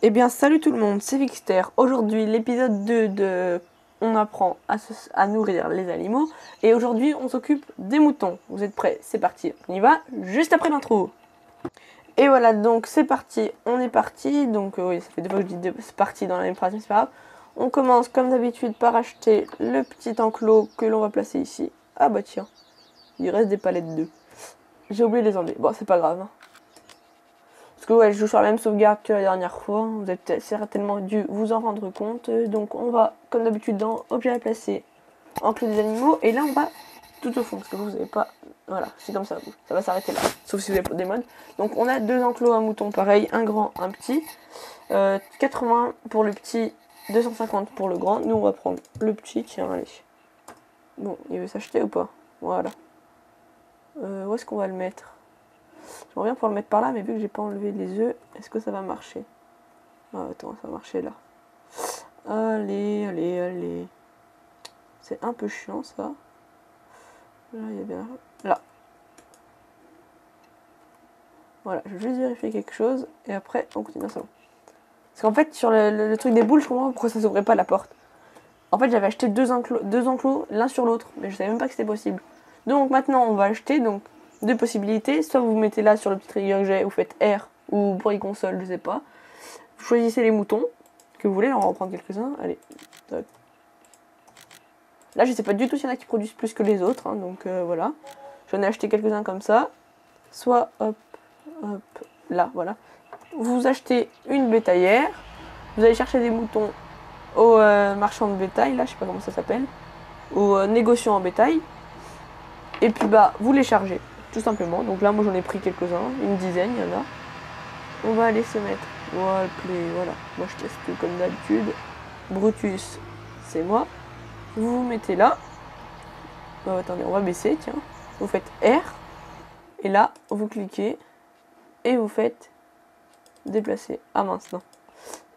Eh bien, salut tout le monde, c'est Vixter. Aujourd'hui, l'épisode 2 de On apprend à nourrir les animaux. Et aujourd'hui, on s'occupe des moutons. Vous êtes prêts? C'est parti. On y va juste après l'intro. Et voilà, donc c'est parti. On est parti. Donc oui, ça fait 2 fois que je dis c'est parti dans la même phrase, mais c'est pas grave. On commence comme d'habitude par acheter le petit enclos que l'on va placer ici. Ah bah tiens, il reste des palettes d'œufs. J'ai oublié de les enlever. Bon, c'est pas grave. Parce que ouais, je joue sur la même sauvegarde que la dernière fois, vous avez certainement dû vous en rendre compte. Donc on va, comme d'habitude, dans Objet à placer, enclos des animaux. Et là on va tout au fond, parce que vous n'avez pas... Voilà, c'est comme ça, ça va s'arrêter là. Sauf si vous avez des modes. Donc on a 2 enclos à moutons, pareil, un grand, un petit. 80 pour le petit, 250 pour le grand. Nous on va prendre le petit, tiens, allez. Bon, il veut s'acheter ou pas? Voilà. Où est-ce qu'on va le mettre? J'aimerais bien pouvoir le mettre par là, mais vu que j'ai pas enlevé les œufs, est-ce que ça va marcher? Ah, attends, ça va marcher là. Allez, allez, allez. C'est un peu chiant ça. Là, il y a bien... Là. Voilà, je vais juste vérifier quelque chose, et après, on continue dans le salon. Parce qu'en fait, sur le truc des boules, je comprends pas pourquoi ça s'ouvrait pas la porte. En fait, j'avais acheté deux enclos l'un sur l'autre, mais je savais même pas que c'était possible. Donc maintenant, on va acheter donc 2 possibilités. Soit vous mettez là sur le petit trigger que j'ai, vous faites R, ou pour les consoles, je sais pas. Vous choisissez les moutons que vous voulez, on va en prendre quelques-uns. Allez, tac. Là, je sais pas du tout s'il y en a qui produisent plus que les autres, hein, donc voilà. J'en ai acheté quelques-uns comme ça. Soit, hop, hop, là, voilà. Vous achetez une bétaillère. Vous allez chercher des moutons au marchand de bétail, là, je sais pas comment ça s'appelle. Au négociant en bétail. Et puis, bah, vous les chargez, tout simplement. Donc là, moi, j'en ai pris quelques-uns, une dizaine, il y en a. On va aller se mettre... Voilà, moi je teste tout comme d'habitude. Brutus, c'est moi. Vous vous mettez là. Oh, attendez, on va baisser, tiens. Vous faites R. Et là, vous cliquez. Et vous faites déplacer. Ah mince, non.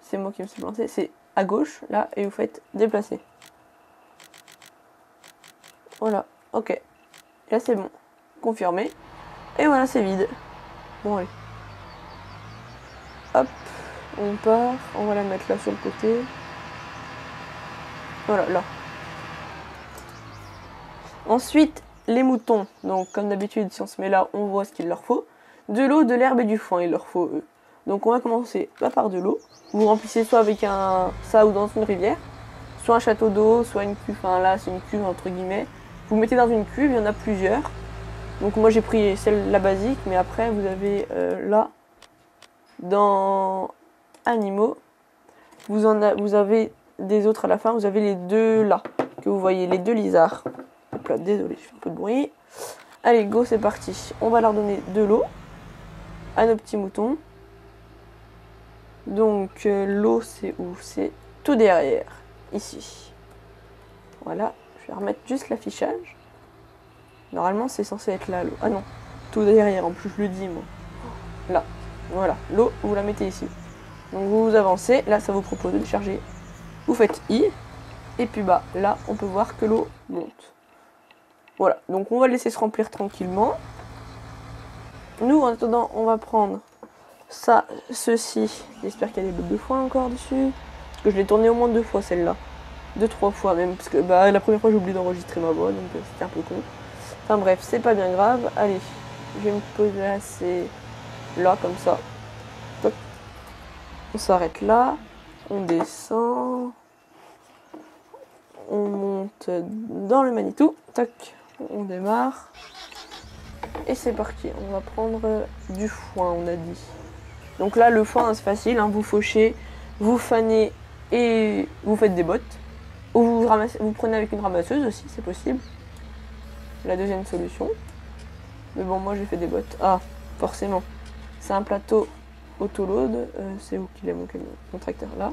C'est moi qui me suis planté. C'est à gauche, là. Et vous faites déplacer. Voilà, ok. Là, c'est bon. Confirmé. Et voilà, c'est vide. Bon, allez. Hop. On part. On va la mettre là sur le côté. Voilà, là. Ensuite, les moutons. Donc, comme d'habitude, si on se met là, on voit ce qu'il leur faut. De l'eau, de l'herbe et du foin, il leur faut, eux. Donc, on va commencer par de l'eau. Vous remplissez soit avec ça ou dans une rivière, soit un château d'eau, soit une cuve. Enfin, là, c'est une cuve, entre guillemets. Vous mettez dans une cuve, il y en a plusieurs. Donc, moi, j'ai pris la basique, mais après, vous avez là, dans animaux, vous avez des autres à la fin. Vous avez les 2 là, que vous voyez, les 2 lizards. Hop là, désolé, je fais un peu de bruit. Allez, go, c'est parti. On va leur donner de l'eau à nos petits moutons. Donc, l'eau, c'est où? C'est tout derrière, ici. Voilà, je vais remettre juste l'affichage. Normalement, c'est censé être là, l'eau. Ah non, tout derrière, en plus, je le dis, moi. Là, voilà, l'eau, vous la mettez ici. Donc, vous avancez, là, ça vous propose de charger. Vous faites I, et puis bah, là, on peut voir que l'eau monte. Voilà, donc on va laisser se remplir tranquillement. Nous, en attendant, on va prendre ça, ceci. J'espère qu'il y a des bottes de foin encore dessus. Parce que je l'ai tourné au moins 2 fois celle-là. 2-3 fois même. Parce que bah, la première fois, j'ai oublié d'enregistrer ma voix. Donc c'était un peu con. Enfin bref, c'est pas bien grave. Allez, je vais me placer là, comme ça. Toc. On s'arrête là. On descend. On monte dans le Manitou. Tac. On démarre. Et c'est parti. On va prendre du foin, on a dit. Donc là, le foin, c'est facile. Hein, vous fauchez, vous fanez et vous faites des bottes. Ou vous prenez avec une ramasseuse aussi, c'est possible. La deuxième solution. Mais bon, moi, j'ai fait des bottes. Ah, forcément. C'est un plateau autoload. C'est où qu'il est mon tracteur là.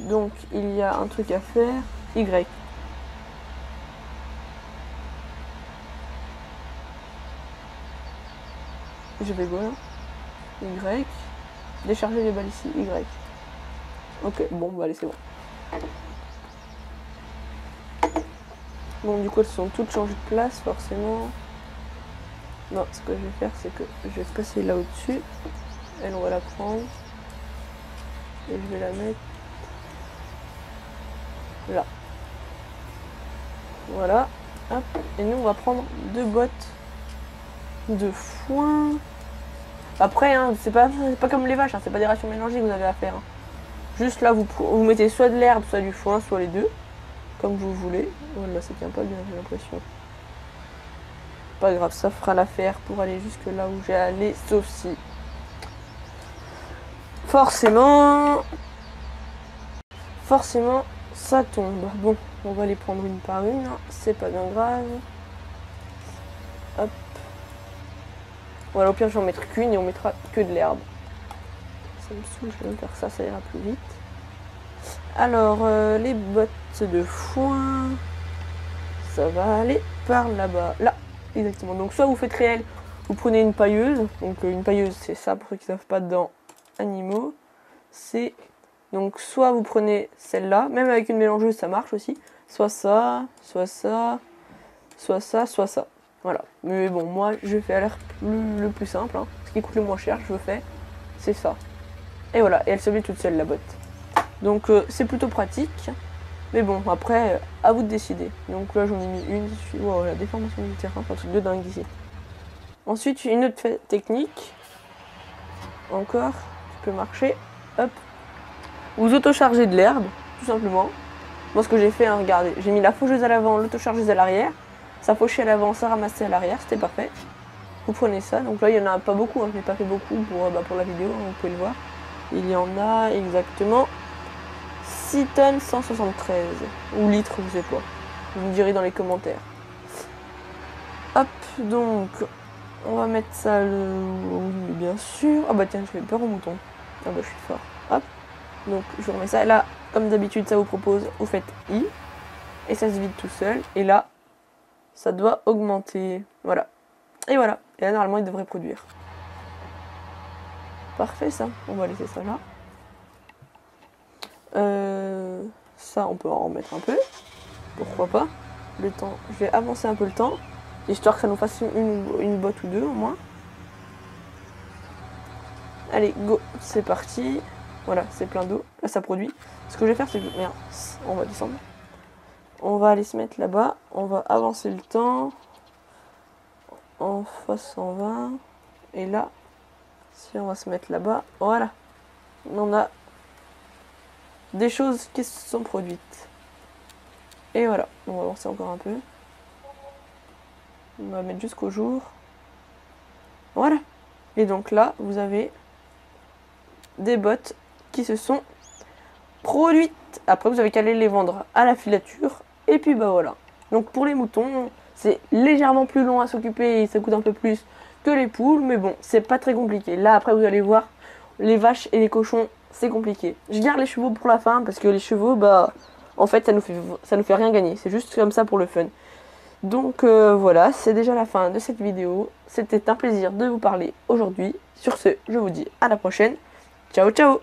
Donc, il y a un truc à faire. Y. Je vais go là. Y. Décharger les balles ici. Y. Ok, bon, bah allez, c'est bon. Bon, du coup, elles sont toutes changées de place, forcément. Non, ce que je vais faire, c'est que je vais passer là au-dessus. Elle, on va la prendre. Et je vais la mettre là. Voilà. Hop. Et nous, on va prendre 2 bottes de foin. Après, hein, c'est pas comme les vaches, hein, c'est pas des rations mélangées que vous avez à faire. Hein. Juste là, vous mettez soit de l'herbe, soit du foin, soit les deux. Comme vous voulez. Voilà, ça tient pas bien, j'ai l'impression. Pas grave, ça fera l'affaire pour aller jusque là où j'ai allé, sauf si... Forcément, ça tombe. Bon, on va les prendre une par une, hein. C'est pas bien grave. Hop. Voilà, au pire, je vais en mettre qu'une et on mettra que de l'herbe. Ça me saoule, je vais me faire ça, ça ira plus vite. Alors, les bottes de foin, ça va aller par là-bas. Là, exactement. Donc, soit vous faites réel, vous prenez une pailleuse. Donc, une pailleuse, c'est ça, pour ceux qui ne savent pas, dans animaux. C'est... Donc, soit vous prenez celle-là, même avec une mélangeuse, ça marche aussi. Soit ça, soit ça, soit ça, soit ça. Voilà. Mais bon, moi, je fais à l'air le plus simple. Hein. Ce qui coûte le moins cher, je fais, c'est ça. Et voilà, et elle se met toute seule, la botte. Donc, c'est plutôt pratique. Mais bon, après, à vous de décider. Donc là, j'en ai mis une. Wow, la déformation du terrain, c'est un truc de dingue ici. Ensuite, une autre technique. Encore, qui peut marcher. Hop. Vous auto-chargez de l'herbe, tout simplement. Moi, ce que j'ai fait, hein, regardez, j'ai mis la faucheuse à l'avant, l'auto-chargeuse à l'arrière. Ça fauchait à l'avant, ça ramassait à l'arrière, c'était parfait. Vous prenez ça. Donc là, il n'y en a pas beaucoup, hein, je n'ai pas fait beaucoup pour la vidéo, hein, vous pouvez le voir. Il y en a exactement 6 tonnes 173. Ou litres, je sais pas. Vous me direz dans les commentaires. Hop, donc, on va mettre ça oui, bien sûr. Ah bah tiens, je fais peur aux moutons. Ah bah je suis fort. Hop. Donc je vous remets ça. Là, comme d'habitude, ça vous propose, vous faites I. Et ça se vide tout seul. Et là, ça doit augmenter. Voilà. Et voilà. Et là, normalement, il devrait produire. Parfait, ça. On va laisser ça là. Ça, on peut en remettre un peu. Pourquoi pas. Le temps. Je vais avancer un peu le temps. Histoire que ça nous fasse une botte ou deux, au moins. Allez, go. C'est parti. Voilà, c'est plein d'eau. Là, ça produit. Ce que je vais faire, c'est que... Merde, on va descendre. On va aller se mettre là-bas. On va avancer le temps. En face 120. Et là, si on va se mettre là-bas, voilà. On a des choses qui se sont produites. Et voilà. On va avancer encore un peu. On va mettre jusqu'au jour. Voilà. Et donc là, vous avez des bottes qui se sont produites. Après, vous avez qu'à aller les vendre à la filature. Et puis, bah voilà. Donc, pour les moutons, c'est légèrement plus long à s'occuper et ça coûte un peu plus que les poules. Mais bon, c'est pas très compliqué. Là, après, vous allez voir, les vaches et les cochons, c'est compliqué. Je garde les chevaux pour la fin parce que les chevaux, bah, en fait, ça nous fait rien gagner. C'est juste comme ça pour le fun. Donc voilà, c'est déjà la fin de cette vidéo. C'était un plaisir de vous parler aujourd'hui. Sur ce, je vous dis à la prochaine. Ciao, ciao!